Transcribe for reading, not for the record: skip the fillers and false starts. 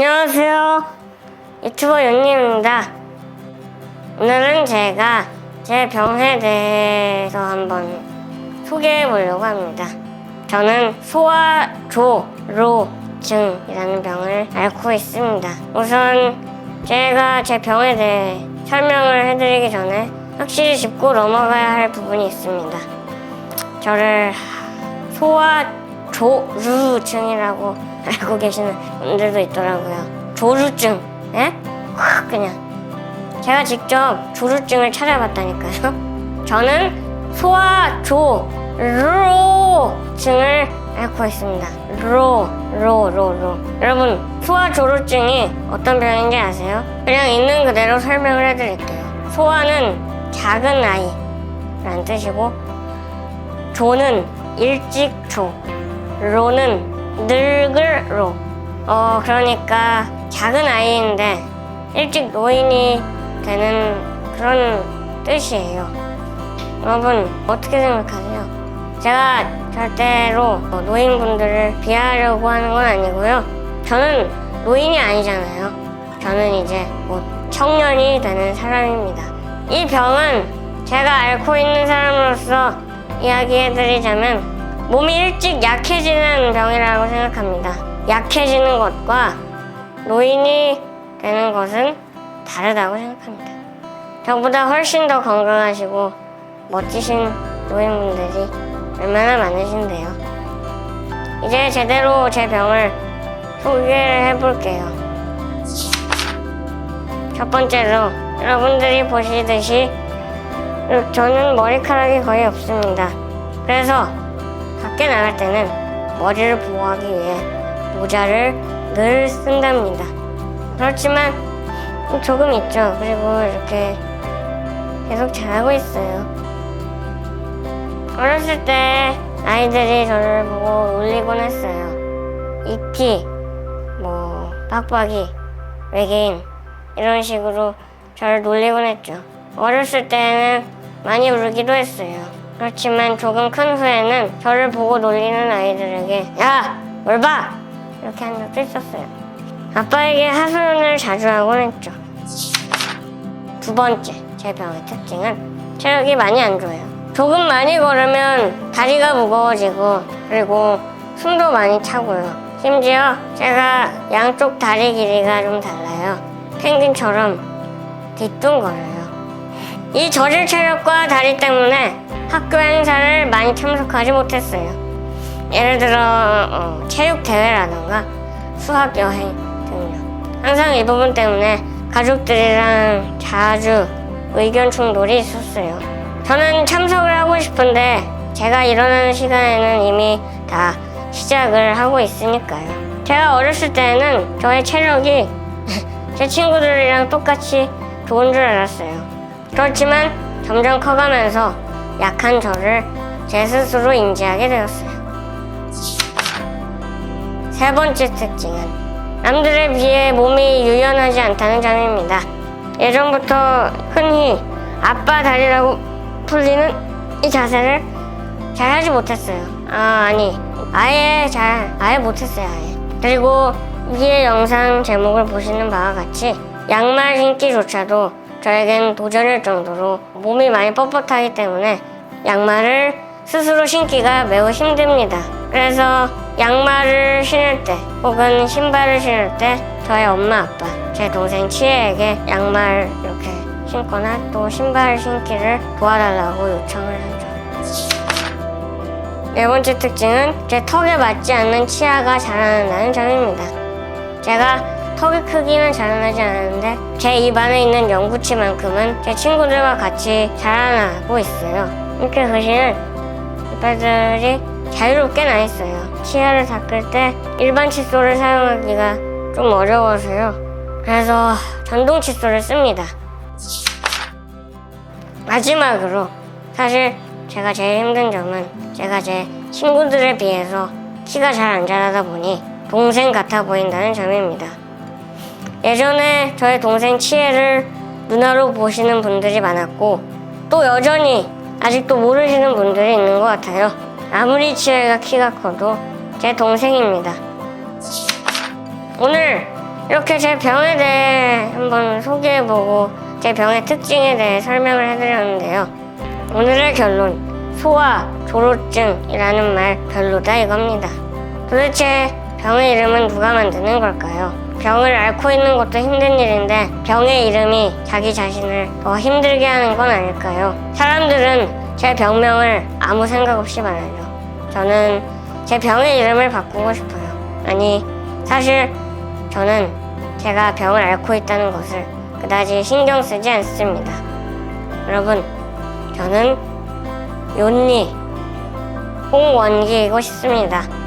안녕하세요. 유튜버 윤님입니다. 오늘은 제가 제 병에 대해서 한번 소개해 보려고 합니다. 저는 소아조루증이라는 병을 앓고 있습니다. 우선 제가 제 병에 대해 설명을 해드리기 전에 확실히 짚고 넘어가야 할 부분이 있습니다. 저를 소아조루증이라고 알고 계시는 분들도 있더라고요. 조루증, 예? 그냥 제가 직접 조루증을 찾아봤다니까요. 저는 소아조루증을 앓고 있습니다. 로. 여러분, 소아조루증이 어떤 병인지 아세요? 그냥 있는 그대로 설명을 해드릴게요. 소아는 작은 아이라는 뜻이고, 조는 일찍조, 로는 늙을 로. 그러니까 작은 아이인데 일찍 노인이 되는 그런 뜻이에요. 여러분, 어떻게 생각하세요? 제가 절대로 노인분들을 비하하려고 하는 건 아니고요. 저는 노인이 아니잖아요. 저는 이제 청년이 되는 사람입니다. 이 병은 제가 앓고 있는 사람으로서 이야기해드리자면 몸이 일찍 약해지는 병이라고 생각합니다. 약해지는 것과 노인이 되는 것은 다르다고 생각합니다. 저보다 훨씬 더 건강하시고 멋지신 노인분들이 얼마나 많으신데요. 이제 제대로 제 병을 소개를 해볼게요. 첫 번째로 여러분들이 보시듯이 저는 머리카락이 거의 없습니다. 그래서 밖에 나갈 때는 머리를 보호하기 위해 모자를 늘 쓴답니다. 그렇지만 조금 있죠. 그리고 이렇게 계속 자라고 있어요. 어렸을 때 아이들이 저를 보고 놀리곤 했어요. 이티, 빡빡이, 외계인 이런 식으로 저를 놀리곤 했죠. 어렸을 때는 많이 울기도 했어요. 그렇지만 조금 큰 후에는 저를 보고 놀리는 아이들에게 야! 뭘 봐! 이렇게 한 적도 있었어요. 아빠에게 하소연을 자주 하곤 했죠. 두 번째, 제 병의 특징은 체력이 많이 안 좋아요. 조금 많이 걸으면 다리가 무거워지고 그리고 숨도 많이 차고요. 심지어 제가 양쪽 다리 길이가 좀 달라요. 펭귄처럼 뒤뚱거려요. 이 저질 체력과 다리 때문에 학교 행사를 많이 참석하지 못했어요. 예를 들어 체육 대회라던가 수학 여행 등요. 항상 이 부분 때문에 가족들이랑 자주 의견 충돌이 있었어요. 저는 참석을 하고 싶은데 제가 일어나는 시간에는 이미 다 시작을 하고 있으니까요. 제가 어렸을 때는 저의 체력이 제 친구들이랑 똑같이 좋은 줄 알았어요. 그렇지만 점점 커가면서 약한 저를 제 스스로 인지하게 되었어요. 세 번째 특징은 남들에 비해 몸이 유연하지 않다는 점입니다. 예전부터 흔히 아빠 다리라고 불리는 이 자세를 잘 하지 못했어요. 아예 못했어요. 그리고 위의 영상 제목을 보시는 바와 같이 양말 신기조차도 저에겐 도전일 정도로 몸이 많이 뻣뻣하기 때문에 양말을 스스로 신기가 매우 힘듭니다. 그래서 양말을 신을 때 혹은 신발을 신을 때 저의 엄마, 아빠, 제 동생 치혜에게 양말 이렇게 신거나 또 신발 신기를 도와달라고 요청을 하죠. 네 번째 특징은 제 턱에 맞지 않는 치아가 자라난다는 점입니다. 제가 턱의 크기는 자라나지 않았는데 제 입안에 있는 영구치만큼은 제 친구들과 같이 자라나고 있어요. 이렇게 보시면 이빨들이 자유롭게 나 있어요. 치아를 닦을 때 일반 칫솔을 사용하기가 좀 어려워서요. 그래서 전동 칫솔을 씁니다. 마지막으로 사실 제가 제일 힘든 점은 제가 제 친구들에 비해서 키가 잘 안 자라다 보니 동생 같아 보인다는 점입니다. 예전에 저의 동생 치혜를 누나로 보시는 분들이 많았고 또 여전히 아직도 모르시는 분들이 있는 것 같아요. 아무리 치혜가 키가 커도 제 동생입니다. 오늘 이렇게 제 병에 대해 한번 소개해보고 제 병의 특징에 대해 설명을 해드렸는데요. 오늘의 결론, 소아 조로증이라는 말 별로다 이겁니다. 도대체 병의 이름은 누가 만드는 걸까요? 병을 앓고 있는 것도 힘든 일인데 병의 이름이 자기 자신을 더 힘들게 하는 건 아닐까요? 사람들은 제 병명을 아무 생각 없이 말하죠. 저는 제 병의 이름을 바꾸고 싶어요. 아니, 사실 저는 제가 병을 앓고 있다는 것을 그다지 신경 쓰지 않습니다. 여러분, 저는 욘니 홍원기이고 싶습니다.